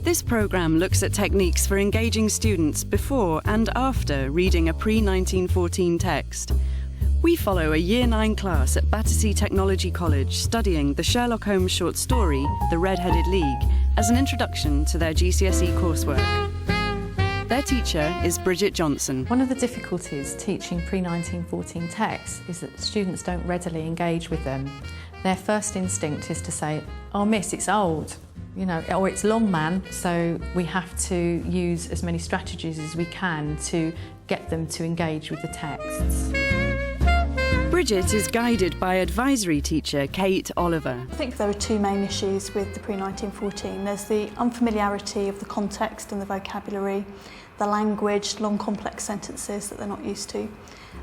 This programme looks at techniques for engaging students before and after reading a pre-1914 text. We follow a Year 9 class at Battersea Technology College studying the Sherlock Holmes short story, The Red-Headed League, as an introduction to their GCSE coursework. Their teacher is Bridget Johnson. One of the difficulties teaching pre-1914 texts is that students don't readily engage with them. Their first instinct is to say, "Oh miss, it's old," you know, or "it's long, man." So we have to use as many strategies as we can to get them to engage with the texts. Bridget is guided by advisory teacher Kate Oliver. I think there are two main issues with the pre-1914. There's the unfamiliarity of the context and the vocabulary, the language, long complex sentences that they're not used to.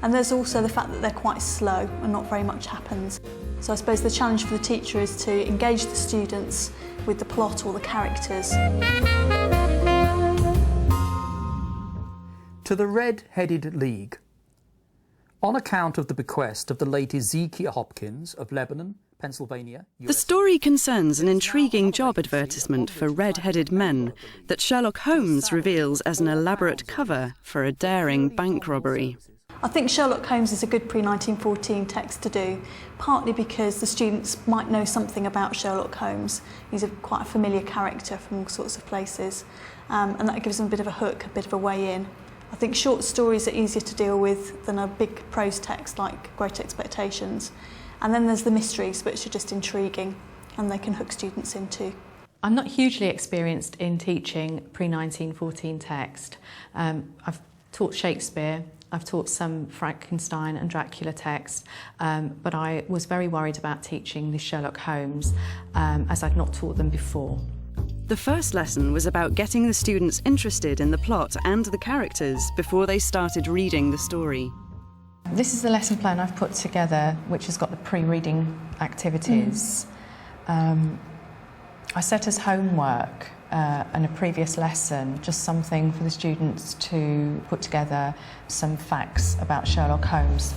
And there's also the fact that they're quite slow and not very much happens. So I suppose the challenge for the teacher is to engage the students with the plot or the characters. To the Red-Headed League. On account of the bequest of the late Ezekiel Hopkins of Lebanon, Pennsylvania, The story concerns an intriguing job advertisement for red-headed men that Sherlock Holmes reveals as an elaborate cover for a daring bank robbery. I think Sherlock Holmes is a good pre-1914 text to do, partly because the students might know something about Sherlock Holmes. He's quite a familiar character from all sorts of places, and that gives them a bit of a hook, a bit of a way in. I think short stories are easier to deal with than a big prose text like Great Expectations. And then there's the mysteries, which are just intriguing and they can hook students into. I'm not hugely experienced in teaching pre-1914 text. I've taught Shakespeare, I've taught some Frankenstein and Dracula text, but I was very worried about teaching the Sherlock Holmes as I'd not taught them before. The first lesson was about getting the students interested in the plot and the characters before they started reading the story. This is the lesson plan I've put together, which has got the pre-reading activities. I set as homework in a previous lesson just something for the students to put together some facts about Sherlock Holmes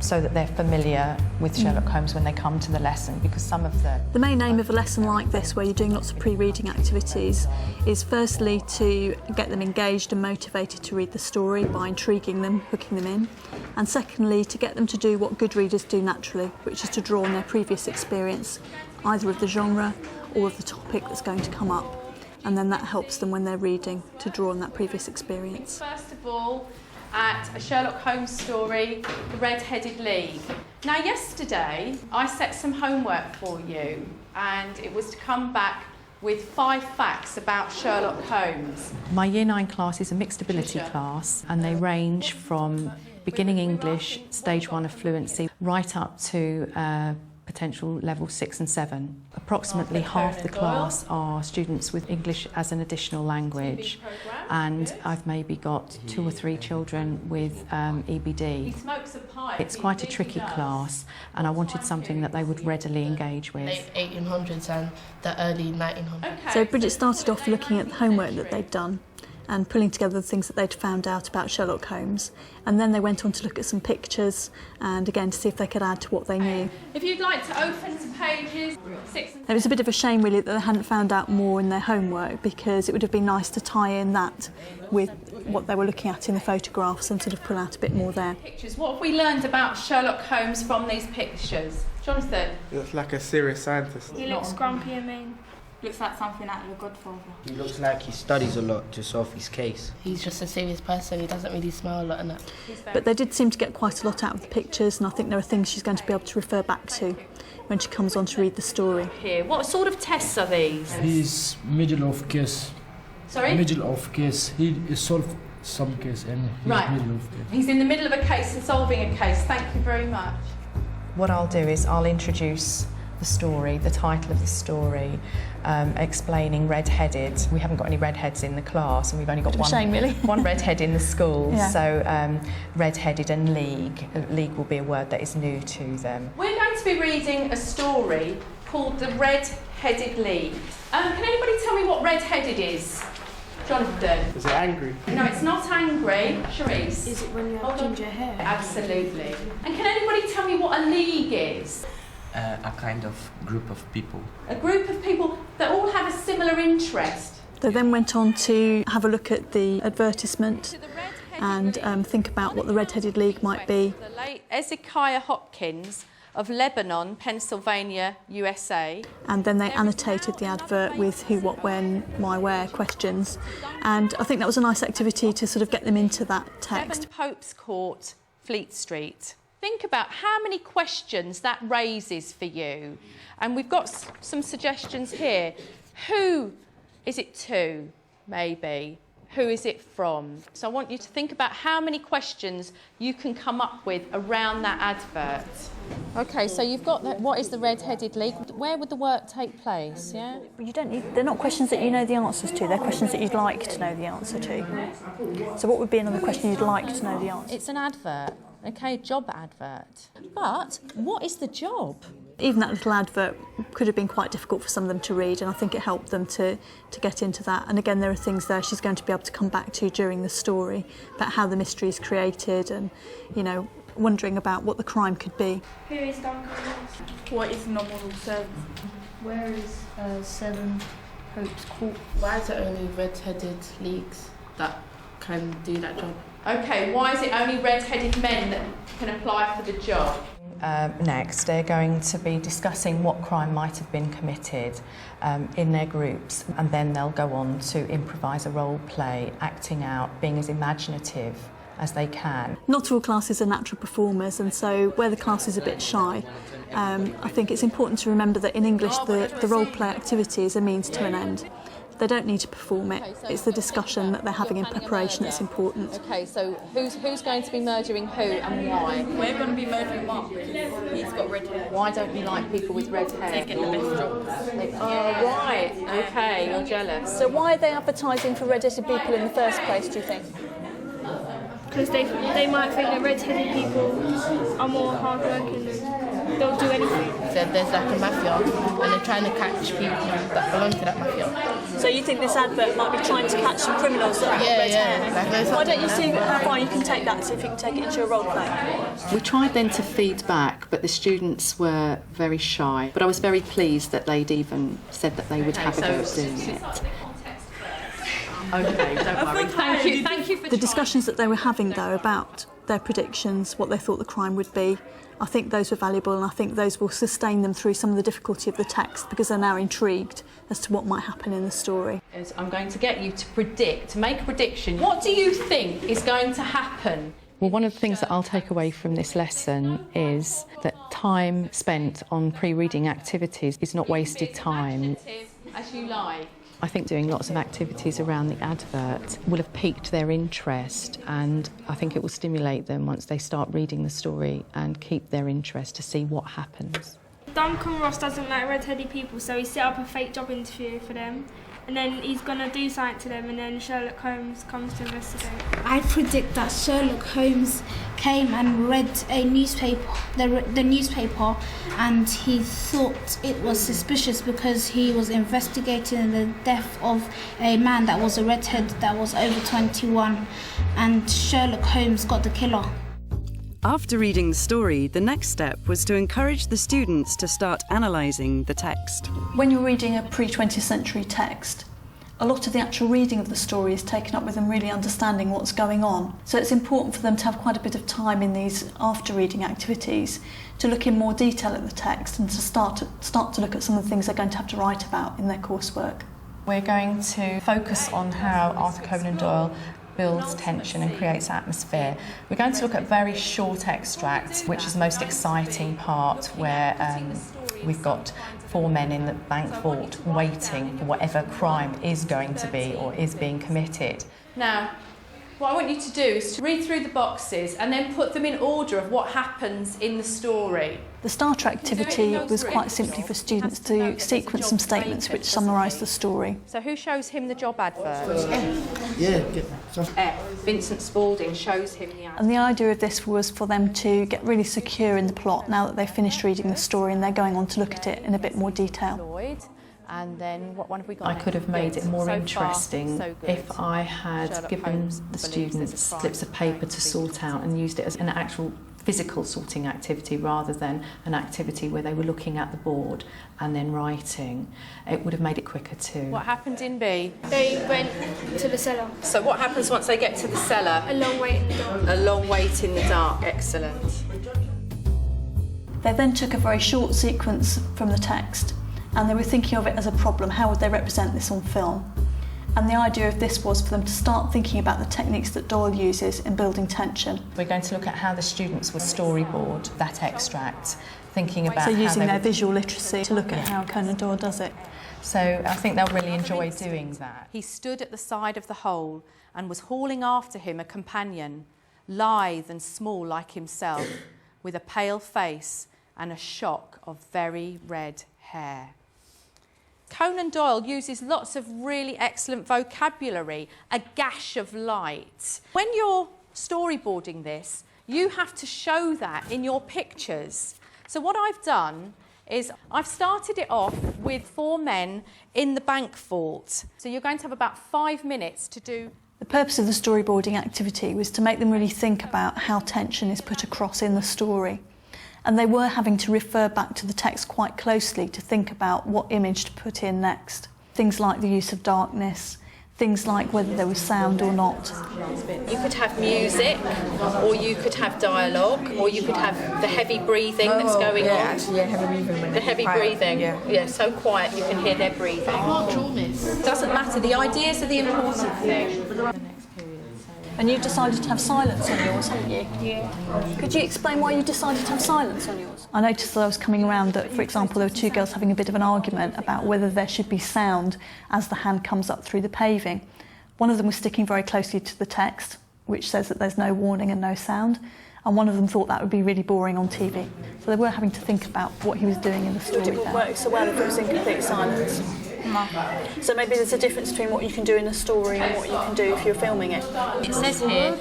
so that they're familiar with Sherlock Holmes when they come to the lesson, because some of the main aim of a lesson like this, where you're doing lots of pre-reading activities, is firstly to get them engaged and motivated to read the story by intriguing them, hooking them in, and secondly to get them to do what good readers do naturally, which is to draw on their previous experience, either of the genre or of the topic that's going to come up. And then that helps them when they're reading to draw on that previous experience. First of all, at a Sherlock Holmes story, The Red-Headed League. Now yesterday I set some homework for you and it was to come back with 5 facts about Sherlock Holmes. My Year 9 class is a mixed ability class and they range from beginning English, stage 1 of fluency, right up to potential level 6 and 7. Approximately half the class are students with English as an additional language, and I've maybe got 2 or 3 children with EBD. It's quite a tricky class, and I wanted something that they would readily engage with. Late 1800s and the early 1900s. So Bridget started off looking at the homework that they'd done and pulling together the things that they'd found out about Sherlock Holmes. And then they went on to look at some pictures and again to see if they could add to what they knew. If you'd like to open to pages 6 and 7. It was a bit of a shame really that they hadn't found out more in their homework, because it would have been nice to tie in that with what they were looking at in the photographs and sort of pull out a bit more there. Pictures. What have we learned about Sherlock Holmes from these pictures? Jonathan? He looks like a serious scientist. He looks grumpy and mean. Looks like something out of The Godfather. He looks like he studies a lot to solve his case. He's just a serious person, he doesn't really smile a lot and that. But they did seem to get quite a lot out of the pictures, and I think there are things she's going to be able to refer back to when she comes on to read the story. Here, what sort of tests are these? He's middle of case. Sorry? Middle of case. He solved some case and he's middle of case. He's in the middle of a case and solving a case. Thank you very much. What I'll do is I'll introduce the story, the title of the story, explaining red-headed. We haven't got any redheads in the class and we've only got one redhead in the school, yeah. So red-headed and league. League will be a word that is new to them. We're going to be reading a story called The Red-Headed League. Can anybody tell me what red-headed is? Jonathan? Is it angry? No, it's not angry. Charisse? Is it when you have ginger hair? Absolutely. And can anybody tell me what a league is? A kind of group of people. A group of people that all have a similar interest. They then went on to have a look at the advertisement and think about what the Red-Headed League might be. The late Ezekiah Hopkins of Lebanon, Pennsylvania, USA. And then they annotated the advert with who, what, when, why, where questions. And I think that was a nice activity to sort of get them into that text. 7 Pope's Court, Fleet Street. Think about how many questions that raises for you. And we've got some suggestions here. Who is it to, maybe? Who is it from? So I want you to think about how many questions you can come up with around that advert. OK, so you've got that. What is the Red-Headed League? Where would the work take place, yeah? You don't need, they're not questions that you know the answers to, they're questions that you'd like to know the answer to. So what would be another question you'd like to know the answer? It's an advert, OK, job advert. But what is the job? Even that little advert could have been quite difficult for some of them to read, and I think it helped them to get into that. And again, there are things there she's going to be able to come back to during the story about how the mystery is created and, you know, wondering about what the crime could be. Who is Duncan Ross? What is nominal service? Where is 7 Pope's Court? Why is it only red-headed leagues that can do that job? OK, why is it only red-headed men that can apply for the job? Next, they're going to be discussing what crime might have been committed in their groups, and then they'll go on to improvise a role play, acting out, being as imaginative as they can. Not all classes are natural performers, and so where the class is a bit shy, I think it's important to remember that in English the role play activity is a means to an end. They don't need to perform it. It's the discussion that they're having in preparation that's important. OK, so who's going to be murdering who and why? We're going to be murdering Mark because he's got red hair. Why don't you like people with red hair? They get the best jobs. Oh, right. OK, you're jealous. So why are they advertising for red-headed people in the first place, do you think? Because they might think that red-headed people are more hard-working and don't do anything. So there's like a mafia and they're trying to catch people that belong to that mafia. So you think this advert might be trying to catch some criminals that have red hair? Like Why don't you see how far you can take that, see if you can take it into a role play? We tried then to feed back, but the students were very shy. But I was very pleased that they'd even said that they would have a go at doing it. OK, don't worry. Thank you for the discussions that they were having, though, about their predictions, what they thought the crime would be, I think those were valuable, and I think those will sustain them through some of the difficulty of the text because they're now intrigued as to what might happen in the story. I'm going to get you to make a prediction. What do you think is going to happen? Well, one of the things that I'll take away from this lesson is that time spent on pre-reading activities is not wasted time. As you like. I think doing lots of activities around the advert will have piqued their interest, and I think it will stimulate them once they start reading the story and keep their interest to see what happens. Duncan Ross doesn't like red-headed people, so he set up a fake job interview for them, and then he's going to do something to them, and then Sherlock Holmes comes to investigate. I predict that Sherlock Holmes came and read a newspaper, the newspaper, and he thought it was suspicious because he was investigating the death of a man that was a redhead that was over 21, and Sherlock Holmes got the killer. After reading the story, the next step was to encourage the students to start analysing the text. When you're reading a pre-20th century text, a lot of the actual reading of the story is taken up with them really understanding what's going on. So it's important for them to have quite a bit of time in these after-reading activities to look in more detail at the text and to start to look at some of the things they're going to have to write about in their coursework. We're going to focus on how Arthur Conan Doyle builds tension and creates atmosphere. We're going to look at very short extracts, which is the most exciting part, where we've got 4 men in the bank vault waiting for whatever crime is going to be or is being committed. Now, what I want you to do is to read through the boxes and then put them in order of what happens in the story. The starter activity was quite simply for students to sequence some statements which summarise the story. So who shows him the job advert? Yeah. Vincent Spalding shows him the advert. And the idea of this was for them to get really secure in the plot now that they've finished reading the story and they're going on to look at it in a bit more detail. And then what one have we got? I could have made it more interesting if I had Sherlock given Holmes the believes there's a students crime slips of paper to sort out and used it as an actual physical sorting activity rather than an activity where they were looking at the board and then writing. It would have made it quicker too. What happened in B? They went to the cellar. So what happens once they get to the cellar? A long wait in the dark. A long wait in the dark. Excellent. They then took a very short sequence from the text and they were thinking of it as a problem. How would they represent this on film? And the idea of this was for them to start thinking about the techniques that Doyle uses in building tension. We're going to look at how the students would storyboard that extract, thinking about so using how their visual literacy to look at how Conan Doyle does it. So I think they'll really enjoy doing that. He stood at the side of the hole and was hauling after him a companion, lithe and small like himself, with a pale face and a shock of very red hair. Conan Doyle uses lots of really excellent vocabulary, a gash of light. When you're storyboarding this, you have to show that in your pictures. So what I've done is I've started it off with 4 men in the bank vault. So you're going to have about 5 minutes to do. The purpose of the storyboarding activity was to make them really think about how tension is put across in the story. And they were having to refer back to the text quite closely to think about what image to put in next. Things like the use of darkness, things like whether there was sound or not. You could have music, or you could have dialogue, or you could have the heavy breathing that's going on. Actually, heavy breathing. The heavy breathing. Yeah, so quiet you can hear their breathing. I can't draw this. Doesn't matter. The ideas are the important thing. And you decided to have silence on yours, haven't you? Yeah. Could you explain why you decided to have silence on yours? I noticed that I was coming around that, for example, there were 2 girls having a bit of an argument about whether there should be sound as the hand comes up through the paving. One of them was sticking very closely to the text, which says that there's no warning and no sound, and one of them thought that would be really boring on TV. So they were having to think about what he was doing in the story. It wouldn't work so well if it was in complete silence. So maybe there's a difference between what you can do in a story and what you can do if you're filming it. It says here,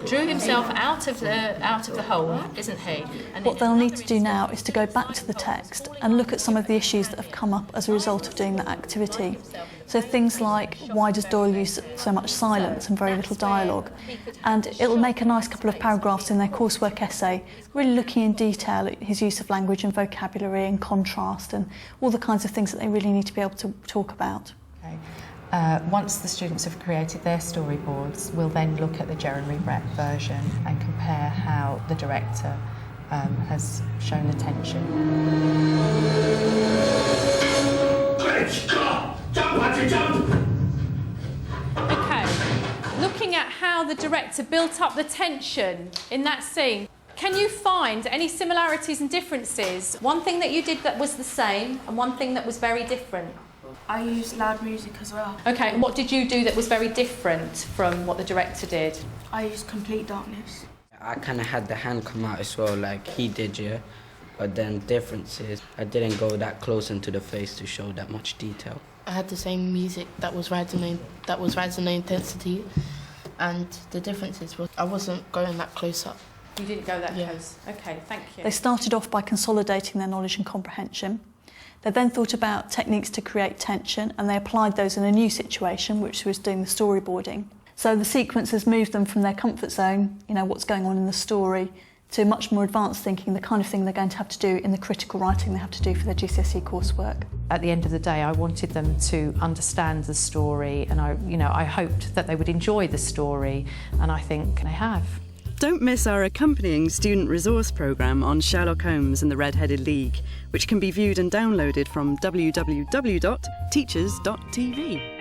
drew himself out of the hole, isn't he? And what they'll need to do now is to go back to the text and look at some of the issues that have come up as a result of doing that activity. So things like, why does Doyle use so much silence and very little dialogue? And it'll make a nice couple of paragraphs in their coursework essay, really looking in detail at his use of language and vocabulary and contrast and all the kinds of things that they really need to be able to talk about. Okay. Once the students have created their storyboards, we'll then look at the Jeremy Brett version and compare how the director has shown the tension. Let's go! Jump! Okay, looking at how the director built up the tension in that scene, can you find any similarities and differences? One thing that you did that was the same and one thing that was very different? I used loud music as well. Okay, and what did you do that was very different from what the director did? I used complete darkness. I kind of had the hand come out as well, like he did, yeah. But then difference is I didn't go that close into the face to show that much detail. I had the same music that was rising the intensity, and the differences was I wasn't going that close up. You didn't go that close. Okay, thank you. They started off by consolidating their knowledge and comprehension. They then thought about techniques to create tension, and they applied those in a new situation, which was doing the storyboarding. So the sequence has moved them from their comfort zone, you know, what's going on in the story, to much more advanced thinking, the kind of thing they're going to have to do in the critical writing they have to do for their GCSE coursework. At the end of the day, I wanted them to understand the story, and I hoped that they would enjoy the story, and I think they have. Don't miss our accompanying student resource programme on Sherlock Holmes and the Red-Headed League, which can be viewed and downloaded from www.teachers.tv.